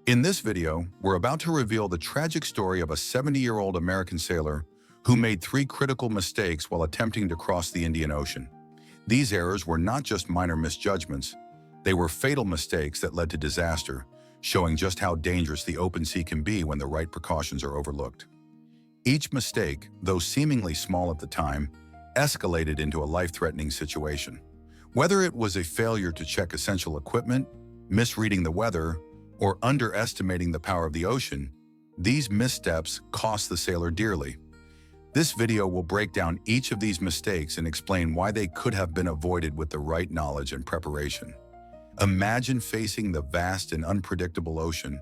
In this video, we're about to reveal the tragic story of a 70-year-old American sailor who made three critical mistakes while attempting to cross the Indian Ocean. These errors were not just minor misjudgments, they were fatal mistakes that led to disaster, showing just how dangerous the open sea can be when the right precautions are overlooked. Each mistake, though seemingly small at the time, escalated into a life-threatening situation. Whether it was a failure to check essential equipment, misreading the weather, or underestimating the power of the ocean, these missteps cost the sailor dearly. This video will break down each of these mistakes and explain why they could have been avoided with the right knowledge and preparation. Imagine facing the vast and unpredictable ocean,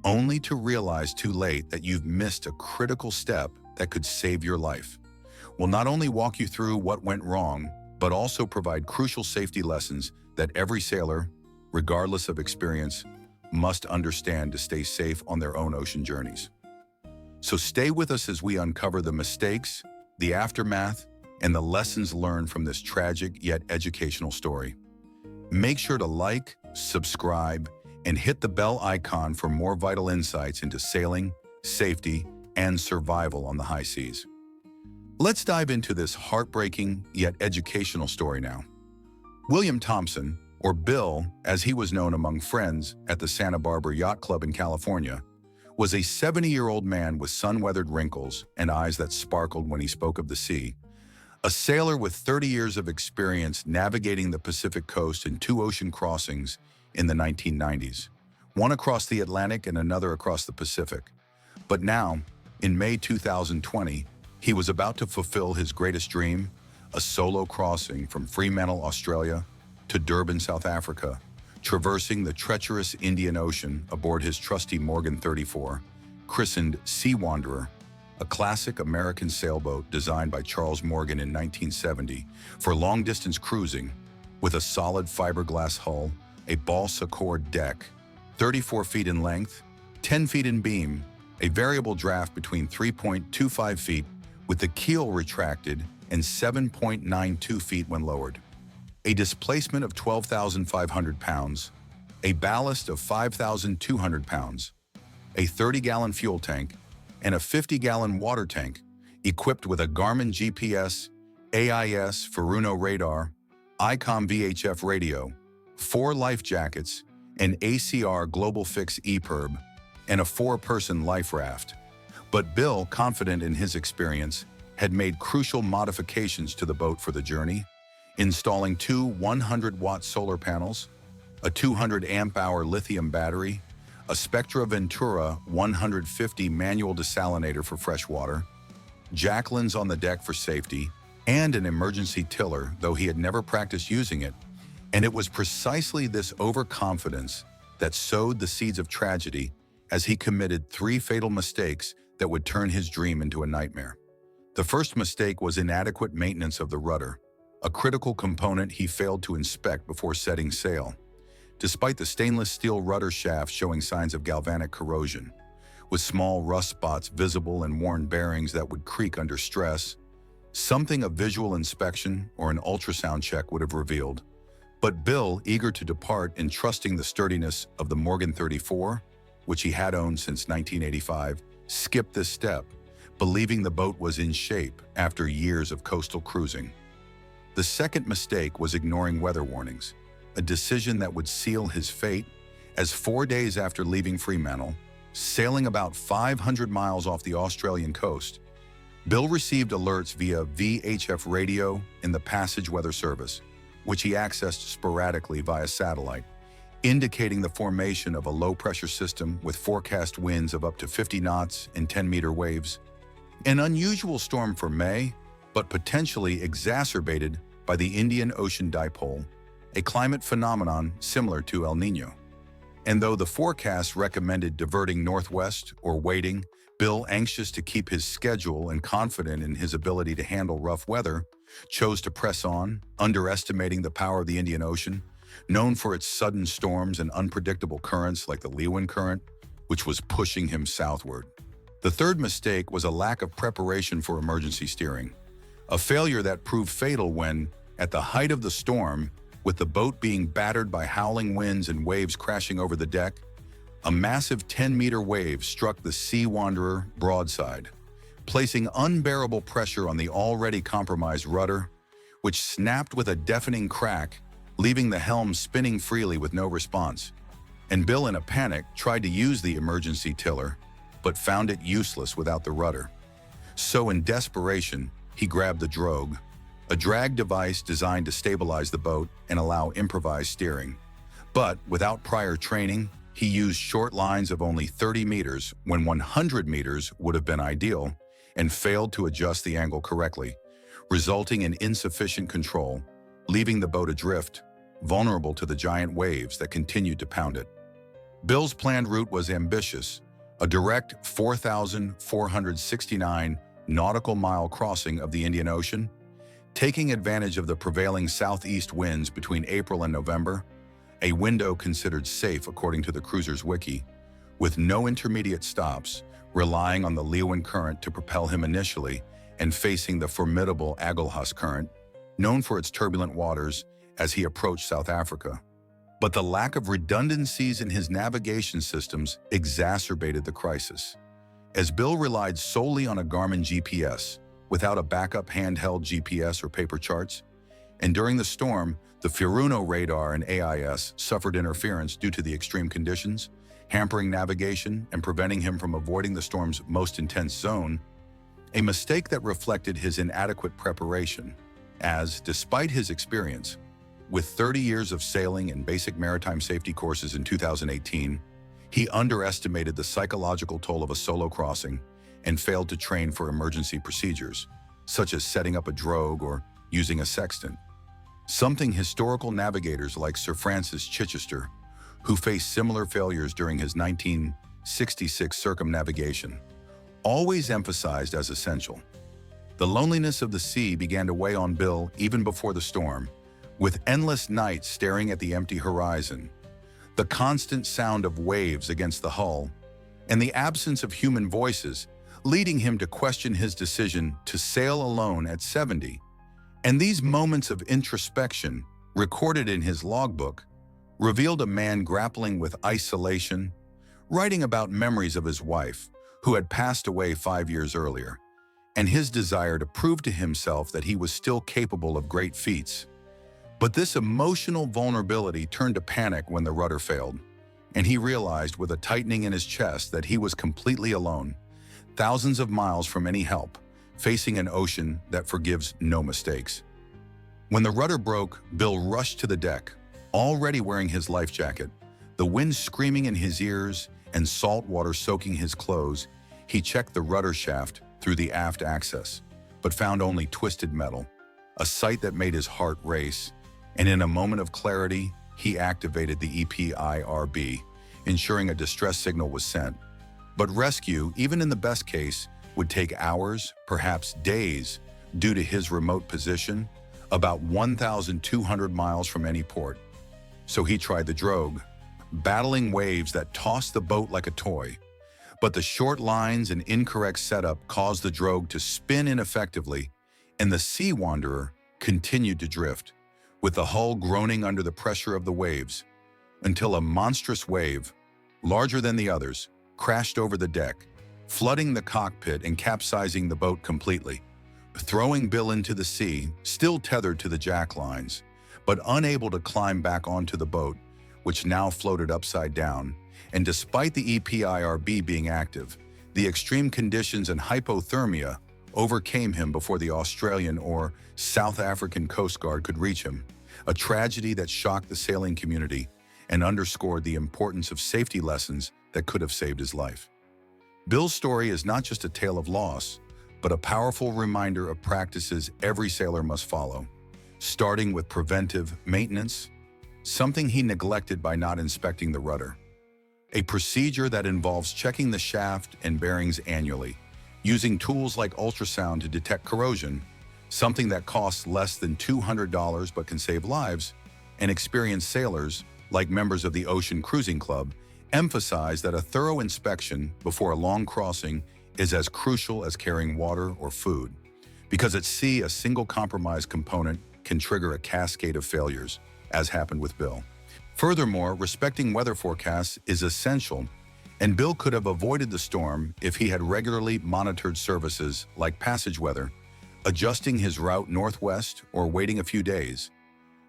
only to realize too late that you've missed a critical step that could save your life. We'll not only walk you through what went wrong, but also provide crucial safety lessons that every sailor, regardless of experience, must understand to stay safe on their own ocean journeys. So stay with us as we uncover the mistakes, the aftermath, and the lessons learned from this tragic yet educational story. Make sure to like, subscribe, and hit the bell icon for more vital insights into sailing, safety, and survival on the high seas. Let's dive into this heartbreaking yet educational story now. William Thompson, or Bill, as he was known among friends at the Santa Barbara Yacht Club in California, was a 70-year-old man with sun-weathered wrinkles and eyes that sparkled when he spoke of the sea. A sailor with 30 years of experience navigating the Pacific coast in two ocean crossings in the 1990s, one across the Atlantic and another across the Pacific. But now, in May 2020, he was about to fulfill his greatest dream, a solo crossing from Fremantle, Australia, to Durban, South Africa, traversing the treacherous Indian Ocean aboard his trusty Morgan 34, christened Sea Wanderer, a classic American sailboat designed by Charles Morgan in 1970 for long-distance cruising, with a solid fiberglass hull, a balsa cord deck, 34 feet in length, 10 feet in beam, a variable draft between 3.25 feet with the keel retracted and 7.92 feet when lowered. A displacement of 12,500 pounds, a ballast of 5,200 pounds, a 30-gallon fuel tank, and a 50-gallon water tank equipped with a Garmin GPS, AIS Furuno radar, ICOM VHF radio, 4 life jackets, an ACR Global Fix EPIRB, and a 4-person life raft. But Bill, confident in his experience, had made crucial modifications to the boat for the journey, installing 2 100-watt solar panels, a 200-amp-hour lithium battery, a Spectra Ventura 150 manual desalinator for fresh water, jacklins on the deck for safety, and an emergency tiller, though he had never practiced using it. And it was precisely this overconfidence that sowed the seeds of tragedy as he committed 3 fatal mistakes that would turn his dream into a nightmare. The first mistake was inadequate maintenance of the rudder, a critical component he failed to inspect before setting sail. Despite the stainless steel rudder shaft showing signs of galvanic corrosion, with small rust spots visible and worn bearings that would creak under stress, something a visual inspection or an ultrasound check would have revealed. But Bill, eager to depart and trusting the sturdiness of the Morgan 34, which he had owned since 1985, skipped this step, believing the boat was in shape after years of coastal cruising. The second mistake was ignoring weather warnings, a decision that would seal his fate, as 4 days after leaving Fremantle, sailing about 500 miles off the Australian coast, Bill received alerts via VHF radio in the Passage Weather Service, which he accessed sporadically via satellite, indicating the formation of a low-pressure system with forecast winds of up to 50 knots and 10-meter waves. An unusual storm for May, but potentially exacerbated by the Indian Ocean Dipole, a climate phenomenon similar to El Niño. And though the forecast recommended diverting northwest or waiting, Bill, anxious to keep his schedule and confident in his ability to handle rough weather, chose to press on, underestimating the power of the Indian Ocean, known for its sudden storms and unpredictable currents like the Leewin current, which was pushing him southward. The third mistake was a lack of preparation for emergency steering, a failure that proved fatal when, at the height of the storm, with the boat being battered by howling winds and waves crashing over the deck, A massive 10-meter wave struck the Sea Wanderer broadside, placing unbearable pressure on the already compromised rudder, which snapped with a deafening crack, leaving the helm spinning freely with no response. And Bill, in a panic, tried to use the emergency tiller, but found it useless without the rudder. So in desperation, he grabbed the drogue, a drag device designed to stabilize the boat and allow improvised steering. But without prior training, he used short lines of only 30 meters when 100 meters would have been ideal, and failed to adjust the angle correctly, resulting in insufficient control, leaving the boat adrift, vulnerable to the giant waves that continued to pound it. Bill's planned route was ambitious, a direct 4,469 nautical mile crossing of the Indian Ocean, taking advantage of the prevailing southeast winds between April and November, a window considered safe according to the cruiser's wiki, with no intermediate stops, relying on the Leeward current to propel him initially and facing the formidable Agulhas current, known for its turbulent waters, as he approached South Africa. But the lack of redundancies in his navigation systems exacerbated the crisis. As Bill relied solely on a Garmin GPS, without a backup handheld GPS or paper charts, and during the storm, the Furuno radar and AIS suffered interference due to the extreme conditions, hampering navigation and preventing him from avoiding the storm's most intense zone, a mistake that reflected his inadequate preparation, as, despite his experience, with 30 years of sailing and basic maritime safety courses in 2018, he underestimated the psychological toll of a solo crossing and failed to train for emergency procedures, such as setting up a drogue or using a sextant. Something historical navigators like Sir Francis Chichester, who faced similar failures during his 1966 circumnavigation, always emphasized as essential. The loneliness of the sea began to weigh on Bill even before the storm, with endless nights staring at the empty horizon, the constant sound of waves against the hull, and the absence of human voices, leading him to question his decision to sail alone at 70. And these moments of introspection, recorded in his logbook, revealed a man grappling with isolation, writing about memories of his wife, who had passed away 5 years earlier, and his desire to prove to himself that he was still capable of great feats. But this emotional vulnerability turned to panic when the rudder failed, and he realized with a tightening in his chest that he was completely alone, thousands of miles from any help, facing an ocean that forgives no mistakes. When the rudder broke, Bill rushed to the deck, already wearing his life jacket, the wind screaming in his ears and salt water soaking his clothes. He checked the rudder shaft through the aft access, but found only twisted metal, a sight that made his heart race. And in a moment of clarity, he activated the EPIRB, ensuring a distress signal was sent. But rescue, even in the best case, would take hours, perhaps days, due to his remote position, about 1,200 miles from any port. So he tried the drogue, battling waves that tossed the boat like a toy. But the short lines and incorrect setup caused the drogue to spin ineffectively, and the Sea Wanderer continued to drift, with the hull groaning under the pressure of the waves, until a monstrous wave, larger than the others, crashed over the deck, flooding the cockpit and capsizing the boat completely, throwing Bill into the sea, still tethered to the jack lines, but unable to climb back onto the boat, which now floated upside down. And despite the EPIRB being active, the extreme conditions and hypothermia overcame him before the Australian or South African Coast Guard could reach him, a tragedy that shocked the sailing community and underscored the importance of safety lessons that could have saved his life. Bill's story is not just a tale of loss, but a powerful reminder of practices every sailor must follow, starting with preventive maintenance, something he neglected by not inspecting the rudder, a procedure that involves checking the shaft and bearings annually, using tools like ultrasound to detect corrosion, something that costs less than $200 but can save lives, and experienced sailors, like members of the Ocean Cruising Club, emphasize that a thorough inspection before a long crossing is as crucial as carrying water or food, because at sea, a single compromised component can trigger a cascade of failures, as happened with Bill. Furthermore, respecting weather forecasts is essential And Bill could have avoided the storm if he had regularly monitored services like passage weather, adjusting his route northwest or waiting a few days.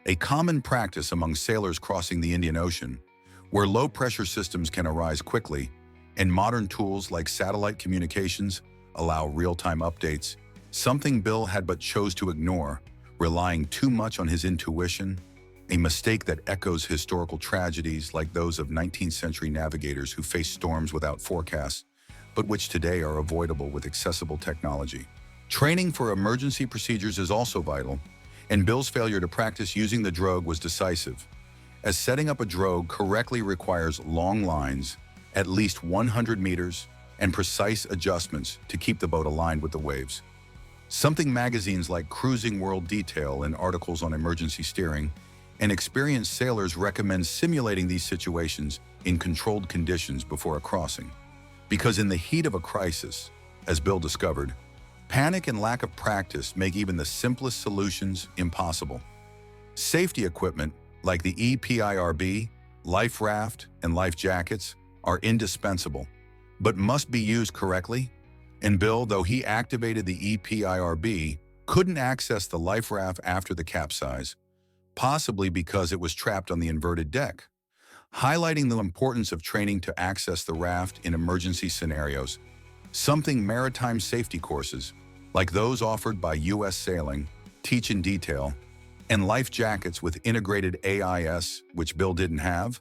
A common practice among sailors crossing the Indian Ocean, where low-pressure systems can arise quickly, and modern tools like satellite communications allow real-time updates, something Bill had but chose to ignore, relying too much on his intuition, a mistake that echoes historical tragedies like those of 19th century navigators who faced storms without forecasts, but which today are avoidable with accessible technology. Training for emergency procedures is also vital, and Bill's failure to practice using the drogue was decisive, as setting up a drogue correctly requires long lines, at least 100 meters, and precise adjustments to keep the boat aligned with the waves. Something magazines like Cruising World detail in articles on emergency steering, and experienced sailors recommend simulating these situations in controlled conditions before a crossing. Because in the heat of a crisis, as Bill discovered, panic and lack of practice make even the simplest solutions impossible. Safety equipment like the EPIRB, life raft, and life jackets are indispensable, but must be used correctly. And Bill, though he activated the EPIRB, couldn't access the life raft after the capsize, possibly because it was trapped on the inverted deck, highlighting the importance of training to access the raft in emergency scenarios. Something maritime safety courses, like those offered by U.S. Sailing, teach in detail, and life jackets with integrated AIS, which Bill didn't have,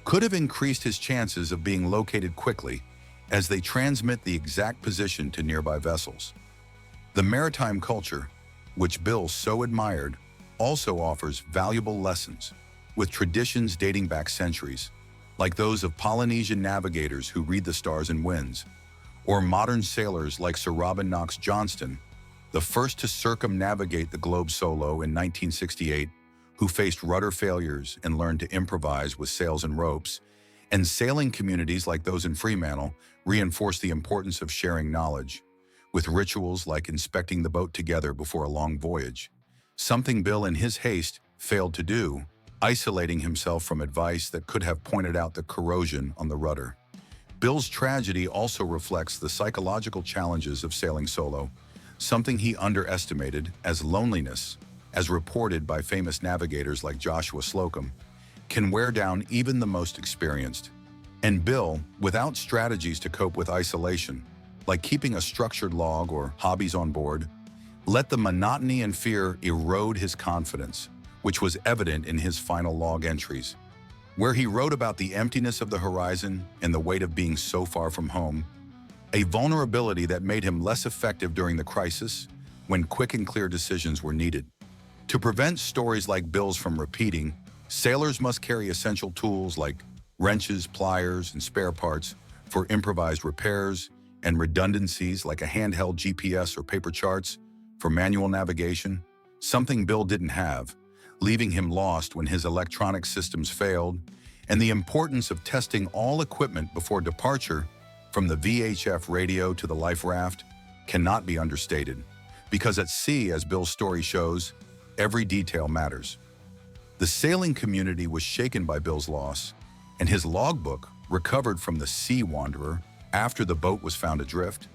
could have increased his chances of being located quickly as they transmit the exact position to nearby vessels. The maritime culture, which Bill so admired, also offers valuable lessons, with traditions dating back centuries, like those of Polynesian navigators who read the stars and winds, or modern sailors like Sir Robin Knox Johnston, the first to circumnavigate the globe solo in 1968, who faced rudder failures and learned to improvise with sails and ropes, and sailing communities like those in Fremantle reinforce the importance of sharing knowledge, with rituals like inspecting the boat together before a long voyage, something Bill in his haste failed to do, isolating himself from advice that could have pointed out the corrosion on the rudder. Bill's tragedy also reflects the psychological challenges of sailing solo, something he underestimated as loneliness, as reported by famous navigators like Joshua Slocum, can wear down even the most experienced. And Bill, without strategies to cope with isolation, like keeping a structured log or hobbies on board, let the monotony and fear erode his confidence, which was evident in his final log entries, where he wrote about the emptiness of the horizon and the weight of being so far from home, a vulnerability that made him less effective during the crisis when quick and clear decisions were needed. To prevent stories like Bill's from repeating, sailors must carry essential tools like wrenches, pliers, and spare parts for improvised repairs, and redundancies like a handheld GPS or paper charts for manual navigation, something Bill didn't have, leaving him lost when his electronic systems failed, and the importance of testing all equipment before departure, from the VHF radio to the life raft, cannot be understated, because at sea, as Bill's story shows, every detail matters. The sailing community was shaken by Bill's loss, and his logbook, recovered from the Sea Wanderer after the boat was found adrift,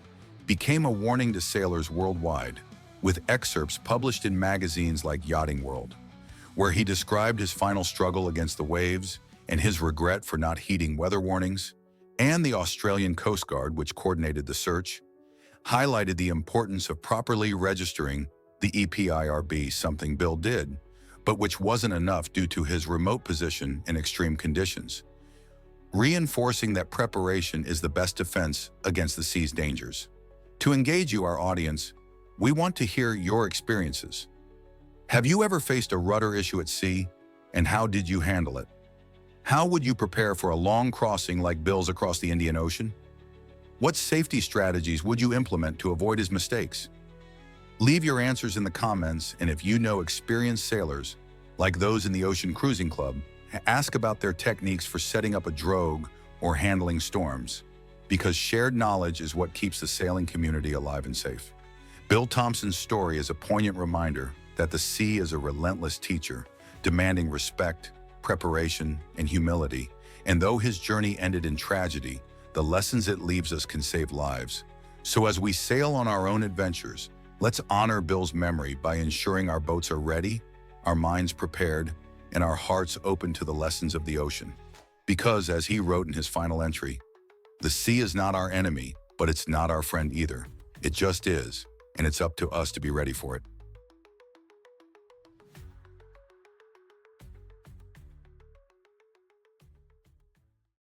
became a warning to sailors worldwide, with excerpts published in magazines like Yachting World, where he described his final struggle against the waves and his regret for not heeding weather warnings, and the Australian Coast Guard, which coordinated the search, highlighted the importance of properly registering the EPIRB, something Bill did, but which wasn't enough due to his remote position in extreme conditions, reinforcing that preparation is the best defense against the sea's dangers. To engage you, our audience, we want to hear your experiences. Have you ever faced a rudder issue at sea, and how did you handle it? How would you prepare for a long crossing like Bill's across the Indian Ocean? What safety strategies would you implement to avoid his mistakes? Leave your answers in the comments, and if you know experienced sailors, like those in the Ocean Cruising Club, ask about their techniques for setting up a drogue or handling storms, because shared knowledge is what keeps the sailing community alive and safe. Bill Thompson's story is a poignant reminder that the sea is a relentless teacher, demanding respect, preparation, and humility, and though his journey ended in tragedy, the lessons it leaves us can save lives. So as we sail on our own adventures, let's honor Bill's memory by ensuring our boats are ready, our minds prepared, and our hearts open to the lessons of the ocean. Because, as he wrote in his final entry, the sea is not our enemy, but it's not our friend either. It just is, and it's up to us to be ready for it.